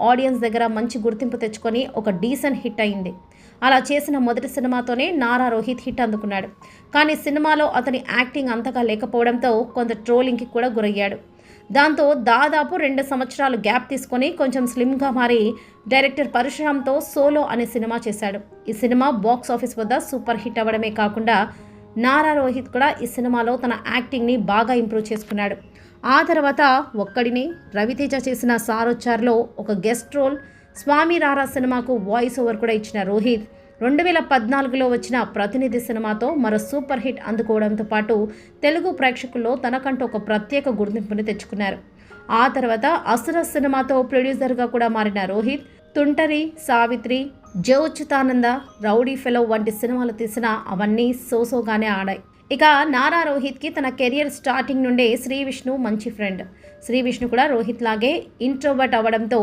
Audience దగ్గర మంచి గుర్తింపు తెచ్చుకొని ఒక డీసెంట్ హిట్ అయింది. అలా చేసిన మొదటి సినిమాతోనే నారా రోహిత్ హిట్ అందుకున్నాడు. కానీ సినిమాలో అతని యాక్టింగ్ అంతగా లేకపోవడంతో కొంత ట్రోలింగ్కి కూడా గురయ్యాడు. దాంతో దాదాపు 2 సంవత్సరాలు గ్యాప్ తీసుకొని కొంచెం స్లిమ్గా మారి డైరెక్టర్ పరశురామ్తో సోలో అనే సినిమా చేశాడు. ఈ సినిమా బాక్స్ ఆఫీస్ వద్ద సూపర్ హిట్ అవ్వడమే కాకుండా నారా రోహిత్ కూడా ఈ సినిమాలో తన యాక్టింగ్ని బాగా ఇంప్రూవ్ చేసుకున్నాడు. ఆ తర్వాత ఒక్కడిని రవితేజ చేసిన సారోచ్చార్లో ఒక గెస్ట్ రోల్, స్వామి రారా సినిమాకు వాయిస్ ఓవర్ కూడా ఇచ్చిన రోహిత్ 2014లో వచ్చిన ప్రతినిధి సినిమాతో మరో సూపర్ హిట్ అందుకోవడంతో పాటు తెలుగు ప్రేక్షకుల్లో తనకంటూ ఒక ప్రత్యేక గుర్తింపుని తెచ్చుకున్నారు. ఆ తర్వాత అసుర సినిమాతో ప్రొడ్యూసర్గా కూడా మారిన రోహిత్ తుంటరి, సావిత్రి, జోచితానంద, రౌడీ ఫెలో వంటి సినిమాలు తీసినా అవన్నీ సోసోగానే ఆడాయి. ఇక నారా రోహిత్కి తన కెరియర్ స్టార్టింగ్ నుండే శ్రీ విష్ణు మంచి ఫ్రెండ్. శ్రీ విష్ణు కూడా రోహిత్ లాగే ఇంట్రోవర్ట్ అవ్వడంతో